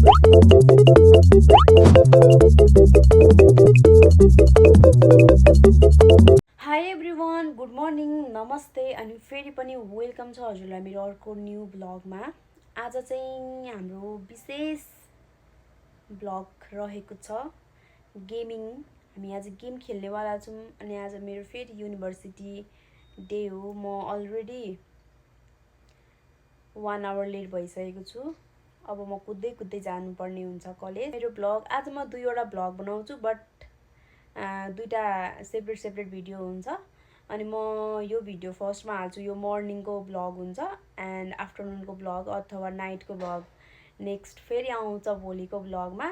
High everyone, good morning, नमस्ते अनि फेरि पनि वेलकम छ हजुरलाई मेरो अर्को न्यू ब्लगमा। आज चाहिँ हाम्रो विशेष ब्लग रहेको छ गेमिङ। हामी आज गेम खेल्नेवाला छौँ अनि आज मेरो फेरि युनिभर्सिटी डे हो। म अलरेडी 1 आवर लेट भइसकेको छु। अब म कुद्दै कुद्दै जानुपर्ने हुन्छ कलेज। मेरो ब्लग आज म 2वटा ब्लग बनाउँछु, बट दुईटा सेपरेट भिडियो हुन्छ। अनि म यो भिडियो फर्स्टमा हाल्छु, यो मर्निङको ब्लग हुन्छ एन्ड आफ्टरनुनको ब्लग अथवा नाइटको ब्लग नेक्स्ट फेरि आउँछ भोलिको ब्लगमा।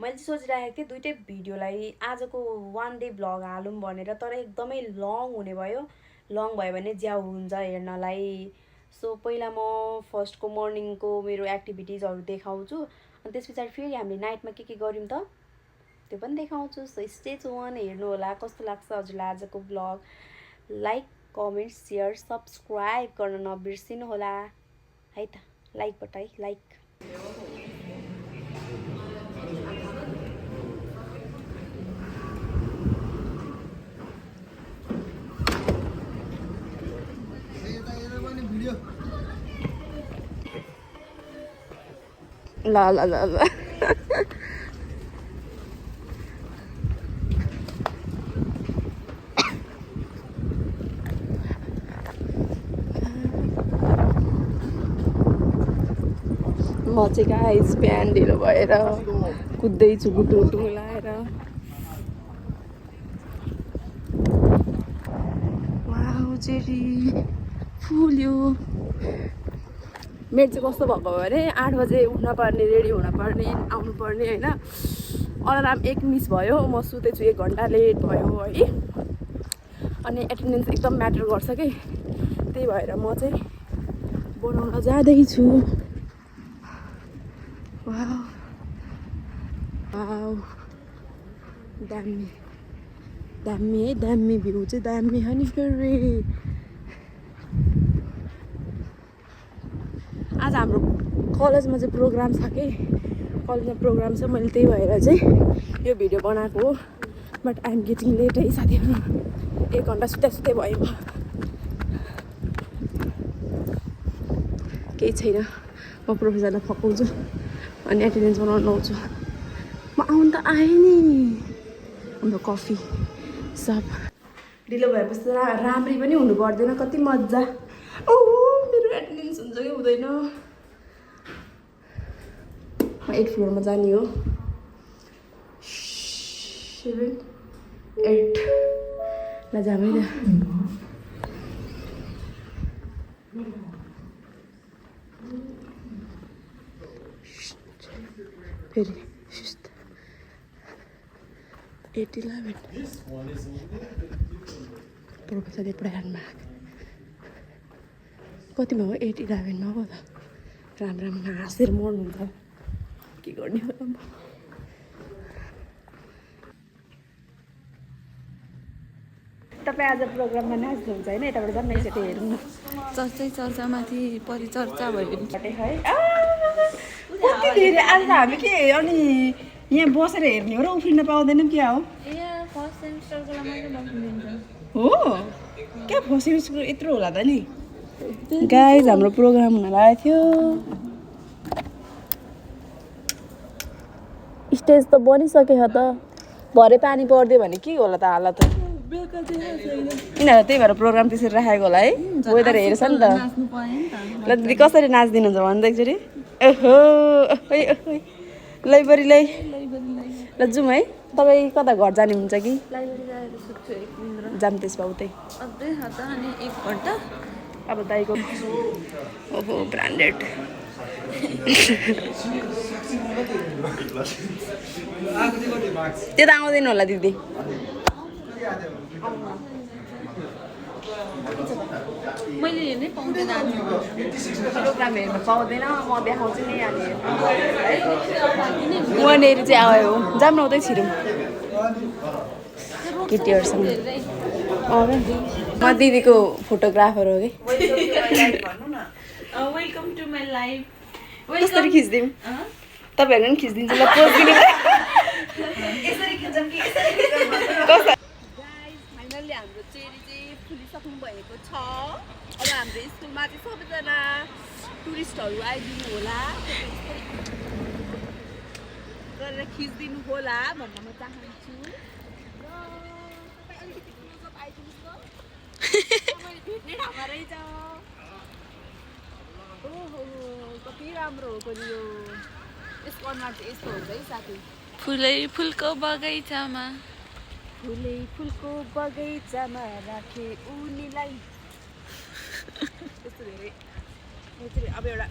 मैले सोचिरहेको थिएँ दुईटै भिडियोलाई आजको 1 डे ब्लग हालौँ भनेर, तर एकदमै लङ हुने भयो। लङ भयो भने ज्याउ हुन्छ हेर्नलाई। सो पहिला म फर्स्टको मर्निङको मेरो एक्टिभिटिजहरू देखाउँछु अनि त्यस पछाडि फेरि हामीले नाइटमा के गर्यौँ त त्यो पनि देखाउँछु। सो स्टे ट्युन, हेर्नु होला कस्तो लाग्छ हजुरलाई आजको blog. Like, comment, share, subscribe गर्न नबिर्सिनु होला है त। लाइक बटाई लाइक। ल ल ल ल म चाहिँ गाइस बिहान ढिलो भएर कुद्दैछु गुटु मिलाएर। वाउ जेरी फुल्यो। मेरो चाहिँ कस्तो भएको अरे 8 बजे उठ्न पर्ने, रेडी हुन पर्ने, आउनु पर्ने होइन। अलार्म 1 मिस भयो, म सुतेछु 1 घन्टा लेट भयो है। अनि एटेन्डेन्स एकदम म्याटर गर्छ कि, त्यही भएर म चाहिँ बनाउन जाँदैछु। वाउ वाउ दामी दामी है, दामी भ्यू चाहिँ दामी हो नि फेरि। आज हाम्रो कलेजमा चाहिँ प्रोग्राम छ कि, कलेजमा प्रोग्राम छ, मैले त्यही भएर चाहिँ यो भिडियो बनाएको हो। बट आइएम गेटिङ लेट है साथीहरू। 1 घन्टा सुत्दै भयो। केही छैन, म प्रोफेसरलाई फकाउँछु अनि एटेन्डेन्स बनाउनु लाउँछु। म आउनु त आएँ नि। हाम्रो कफी सब ढिलो भएपछि त राम्ररी पनि हुनु पर्दैन, कति मजा। मेरो एटेन्डेन्स हुन्छ कि हुँदैन। म 8th फ्लोरमा जाने हो। 7 8 ल जामै त। फेरि 8 11 प्रोफेसरले पढाइहाल्नु कतिमा हो? 8 11 मा हो त। राम्रो हाँसेर मर्नुहुन्छ, के गर्ने हो म। तपाईँ आज प्रोग्राममा नाच्नुहुन्छ होइन? यताबाट जानु एकचोटि हेरौँ न। चर्चामाथि परिचर्चा भयो है। कति धेरै आज त हामी के अनि यहाँ बसेर हेर्ने हो र उफ्रिन पाउँदैनौँ क्या हो? हो क्या फर्स्ट सेमिस्टरको यत्रो होला त नि। गाइज हाम्रो प्रोग्राम हुन लागेको थियो। स्टेज त बनिसक्यो त, भरे पानी परिदियो भने के होला त हालत। यिनीहरू त्यही भएर प्रोग्राम त्यसरी राखेको होला है। वेदर हेर्छ नि त। ल दिदी कसरी नाचिदिनुहुन्छ भन्नु त एकचोटि। ओहो लैबरी लै ल जाउँ है। तपाईँ कता घर जाने हुन्छ कि? जाम त्यसमा उतै अनि 1 घन्टा। अब दाइको ओहो ब्रान्डेड। त्यो त आउँदैन होला दिदी। मैले हेर्नै पाउँदैन प्रोग्राम हेर्न पाउँदैन। म देखाउँछु नि अनि वहाँनिर चाहिँ आयो हो। जाम न उतै छिरौँ केटीहरूसँग। म दिदीको फोटोग्राफर हो कि। Welcome to my life. कसरी खिच्दिउँ तपाईँहरू पनि खिचिदिन्छु ल पोज दिने फाइनल्ली हाम्रो चेरी चाहिँ फुलिसक्नु भएको छ अब हाम्रो स्कुलमा चाहिँ सबैजना टुरिस्टहरू आइदिनु होला गरेर खिचिदिनु होला भन्न म चाहन्छु भेट्ने ठाउँमा रहेछ ओहो कति राम्रो हो पनि यो यसको अनुहार चाहिँ यस्तो हुन्छ है साथी फुलै फुलको बगैँचामा फुलै फुलको बगैँचामा राखे उनीलाई यस्तो धेरै अब एउटा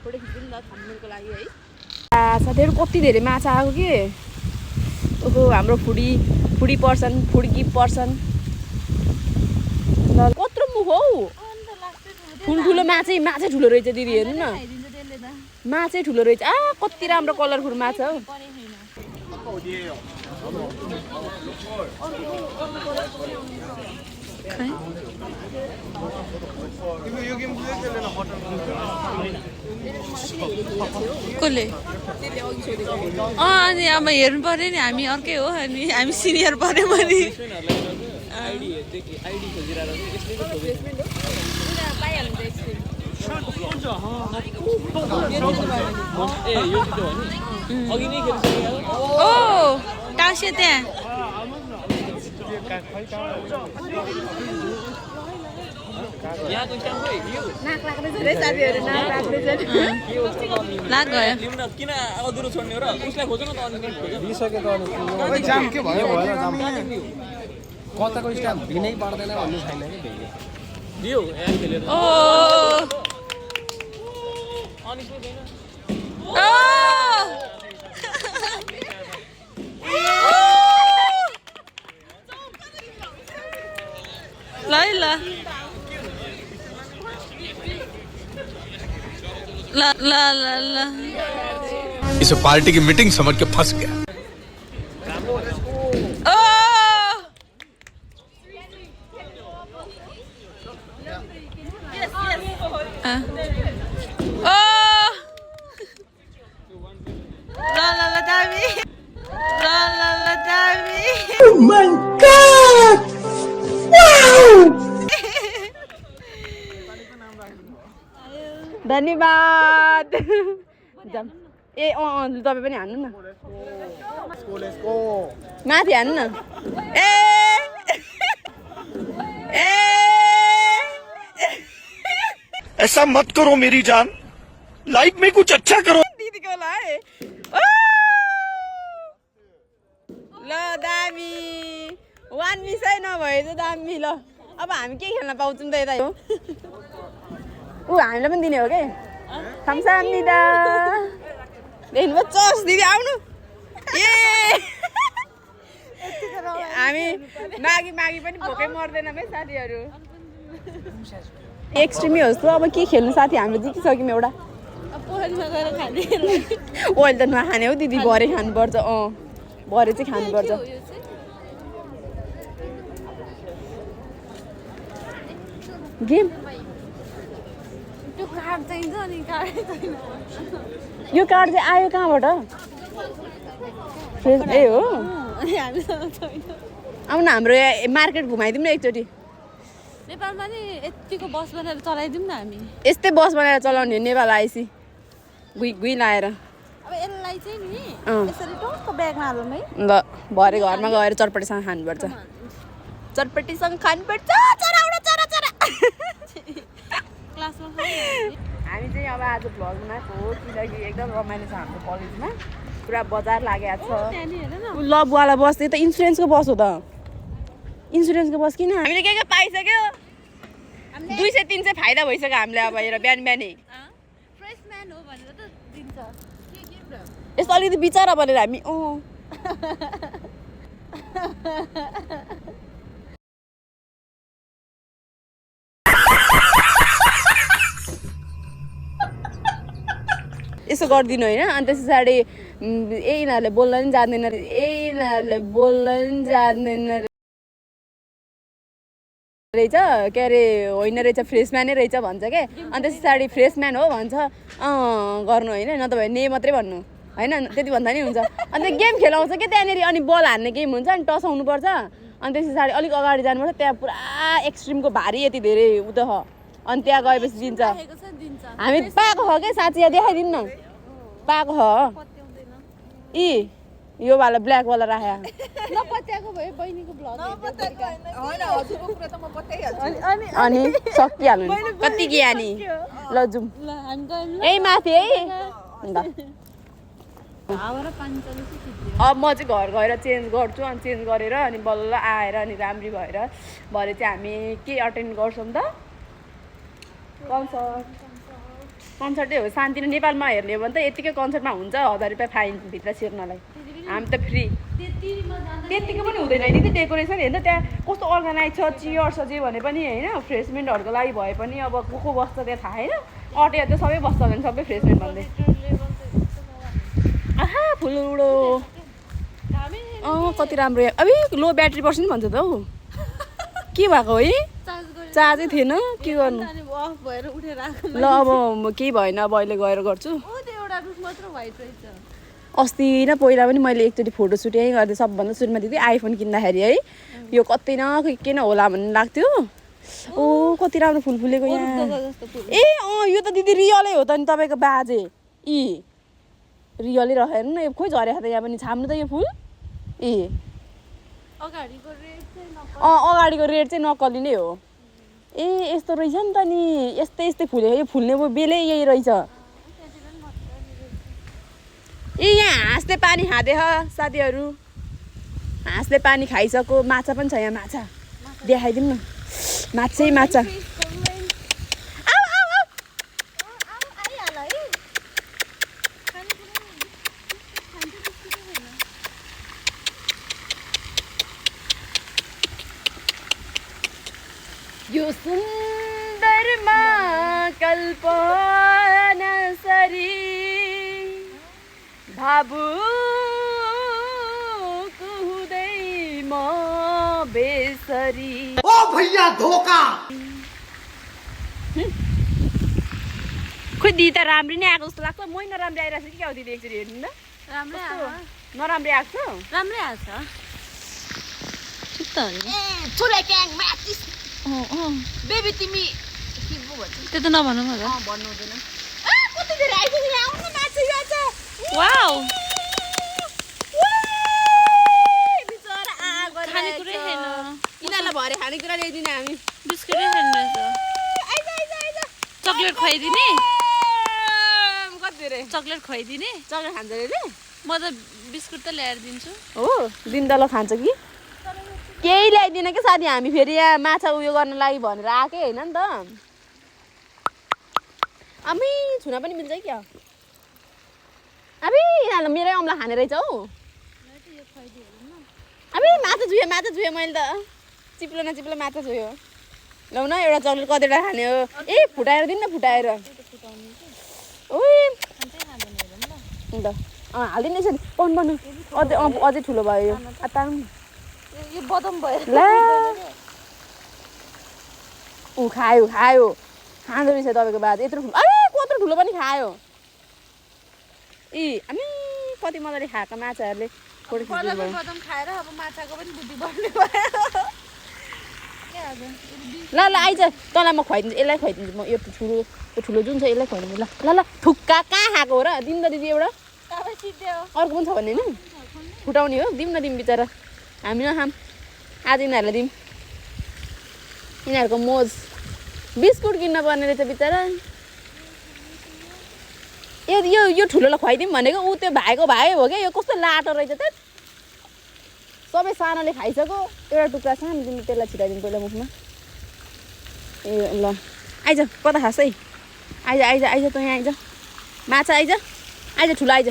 फोटो खिच्दिउँ न थम्बनेलको लागि है साथीहरू कति धेरै माछा आएको कि ओहो हाम्रो फुडी पर्सन फुड्की पर्सन कत्रो मुख हौ ठुल्ठुलो माछै ठुलो रहेछ दिदी हेर्नु न माछै ठुलो रहेछ कति राम्रो कलरफुल माछा हौ कसले अनि अब हेर्नु पर्यो नि हामी अर्कै हो अनि हामी सिनियर पर्यो भने ओ टाँस्यो त्यहाँ लाग गयो किन अधुरो छोड्ने हो र उसलाई खोज्नु न त लिइसक्यो त अनि जाम के भयो भयो जाम कताको स्टाफ भिनै पर्दैन भन्ने छैन कि भेगे दियो यहाँ खेलेर ओ अनिसले छैन ल है ल ल ल ल ल इसे पार्टी की मीटिंग समझ के फंस गया ओ ओ ल ल ल दामी ल ल ल दामी Oh my God! धन्यवाद जाम ए तपाईँ पनि हान्नु न माथि हान्नु न ए ऐसा मत करो मेरी जान लाइफ में कुछ अच्छा करो दिदीको ल है ल दामी वान मिसै नभए चाहिँ दामी ल अब हामी के खेल्न पाउँछौँ त यता हो हामीलाई पनि दिने हो कि खामसाम्निदा देख्नुभयो चस दिदी आउनु ए हामी मागी पनि भोकै मर्दैनौँ है साथीहरू एक्सट्रिमी होस् त अब के खेल्नु साथी हामीले जितिसक्यौँ एउटा ओइल त नखाने हो दिदी भरे खानुपर्छ भरे चाहिँ खानुपर्छ गेम यो कार्ड चाहिँ आयो कहाँबाट ए हो आउन हाम्रो मार्केट घुमाइदिउँ न एकचोटि नेपालमा नि यतिको बस बनाएर चलाइदिउँ न हामी यस्तै बस बनाएर चलाउने हो नेपाल आएपछि गुई लाएर अब यसलाई चाहिँ नि यसरी टक्क ब्यागमा हालौँ है ल भरे घरमा गएर चटपटीसँग खानुपर्छ चटपटीसँग खानुपर्छ क्लासमा हामी चाहिँ अब आज भ्लगमा हो किनकि एकदम रमाइलो छ हाम्रो कलेजमा पुरा बजार लागेको छ ल बुवाला बस त्यो त इन्सुरेन्सको बस हो त इन्सुरेन्सको बस किन हामीले के पाइसक्यो 200-300 फाइदा भइसक्यो हामीलाई अब हेर बिहान बिहानै फ्रेसम्यान हो भनेर त दिन्छ यस्तो अलिकति बिचरा भनेर हामी यसो गरिदिनु होइन अनि त्यस पछाडि यिनीहरूले बोल्न पनि जान्दैन रहेछ के अरे होइन रहेछ फ्रेसम्यानै रहेछ भन्छ क्या अनि त्यस पछाडि फ्रेसम्यान हो भन्छ गर्नु होइन नत्र ने मात्रै भन्नु होइन त्यति भन्दा नि हुन्छ अन्त गेम खेलाउँछ क्या त्यहाँनिर अनि बल हान्ने गेम हुन्छ अनि टसाउनु पर्छ अनि त्यस पछाडि अलिक अगाडि जानुपर्छ त्यहाँ पुरा एक्सट्रिमको भारी यति धेरै उ त छ अनि त्यहाँ गएपछि दिन्छ हामी पाएको हो क्या साँच्ची देखाइदिनु न पाएको हो यी यो वाला ब्ल्याक वाला राख्या नपत्याएको भयो बहिनीको भ्लग अनि सकिहाल्नु कति ज्ञानी ल जाउँ यही माथि है अब म चाहिँ घर गएर चेन्ज गर्छु अनि चेन्ज गरेर अनि बल्ल आएर अनि राम्री भएर भरे चाहिँ हामी के अटेन्ड गर्छौँ त कन्सर्टै हो शान्ति नेपालमा हेर्ने हो भने त यतिकै कन्सर्टमा हुन्छ 1000 रुपियाँ फाइन भित्र छिर्नलाई हामी त फ्री त्यतिको पनि हुँदैन नि त्यो डेकोरेसन हेर्नु त्यहाँ कस्तो अर्गनाइज छ चियर छ जे भने पनि होइन फ्रेसमेन्टहरूको लागि भए पनि अब को बस्छ त्यहाँ थाहा होइन अटेर त सबै बस्छ भने सबै फ्रेसमेन्ट भन्दै आहा फुल उडो कति राम्रो अबे लो ब्याट्री पर्छ नि भन्छ त हौ के भएको है चार्जै थिएन के गर्नु ल अब केही भएन अब अहिले गएर गर्छु अस्ति न पहिला पनि मैले एकचोटि फोटोसुट यहीँ गर्दै सबभन्दा सुरुमा दिदी आइफोन किन्दाखेरि है यो कतै न के न होला भन्ने लाग्थ्यो ओ कति राम्रो फुल फुलेको यहाँ ए यो त दिदी रियलै हो त नि तपाईँको बाजे यी रियलै रहेन न यो खोइ झरेको त यहाँ पनि छाम्नु त यो फुल ए अगाडिको रेड चाहिँ नक्कली नै हो ए यस्तो रहेछ नि त नि यस्तै यस्तै फुलेको यो फुल्ने बेलै यही रहेछ ए यहाँ हाँसले पानी खाँदै छ साथीहरू हाँसले पानी खाइसक्यो माछा पनि छ यहाँ माछा देखाइदिउँ न माछै माछा यो सुन्दरमा कल्पना सरी भावुक हुँदै म बेसरी ओ भैया धोका खोइ दिदी त राम्री नै आएको जस्तो लाग्छ मै नराम्री आइरहेको छु कि क्या दिदी एकचोटि हेर्नु न राम्रै नराम्री आएको छ राम्रै आएको छ बेबी तिमी त्यो त नभनौँ होला भन्नु हुँदैन कति धेरै आइपुग्यो आउनु न माछा यो छ वाउ बिचरा खानेकुरै छैन यिनीहरूलाई भरे खानेकुरा ल्याइदिने हामी बिस्कुटै छैन रहेछ चक्लेट खुवाइदिने कति धेरै चक्लेट खुवाइदिने चक्लेट खान्छ अरे म त बिस्कुट त ल्याएर दिन्छु हो दिनदल खान्छ कि केही ल्याइदिन कि साथी हामी फेरि यहाँ माछा उयो गर्न लागि भनेर आएकै होइन नि त अमी छुन पनि मिल्छ क्या अबे यिनीहरूलाई मेरै अम्ला खाने रहेछ हौ अबे माछा जुयो मैले त चिप्लो न माछा जुयो लौ न एउटा चक्लेट कतिवटा खाने हो ए फुटाएर दिनु न फुटाएर अन्त हालिदिनु यसरी पन्नु अझै ठुलो भयो यो यो बदम भयो ला ऊ खायो खाँदो रहेछ तपाईँको बाजे यत्रो ठुलो अरे कत्रो ठुलो पनि खायो हामी कति मजाले खाएको माछाहरूले बदम खाएर अब माछाको पनि बुद्धि बढ्ने भयो ल आइज तँलाई म खुवाइदिन्छु यसलाई खुवाइदिन्छु म यो ठुलो जुन छ यसलाई खुवाइदिन्छु ल थुक्का कहाँ खाएको हो र दिनु त दिदी एउटा अर्को पनि छ भने नि फुटाउने हो दिउँ न दिउँ बिचरा हामी नखाम आज यिनीहरूलाई दिउँ यिनीहरूको मोज बिस्कुट किन्न पर्ने रहेछ बिचरा यो ठुलोलाई खुवाइदिउँ भनेको ऊ त्यो भाइको भाइ हो क्या यो कस्तो लाटो रहेछ त सबै सानोले खाइसक्यो एउटा टुक्रा सानो दिनु त्यसलाई छिटाइदिउँ पहिला मुखमा ए ल आइज कता खास है आइज त यहाँ आइज माछा आइज ठुलो आइज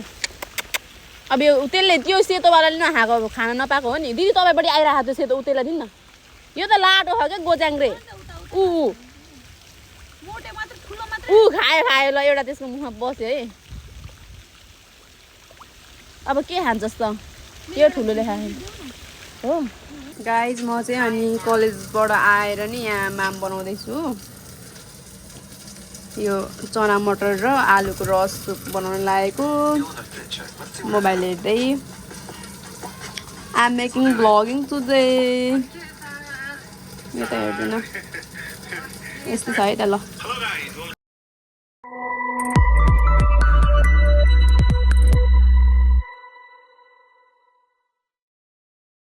अब यो त्यसले त्यो सेतोवालाले नखाएको खाना नपाएको हो नि दिदी तपाईँपट्टि आइरहेको त्यो सेतो त्यसलाई दिनु न यो त लाटो खायो क्या गोजाङ्रे खायो ल एउटा त्यसको मुखमा बस्यो है अब के खान्छस् त यो ठुलोले खायो हो गाइज म चाहिँ अनि कलेजबाट आएर नि यहाँ माम बनाउँदैछु यो चना मटर र आलुको रस सुप बनाउन लागेको मोबाइल हेर्दै I am making vlogging today यो त हेर्दैन यस्तो छ है त ल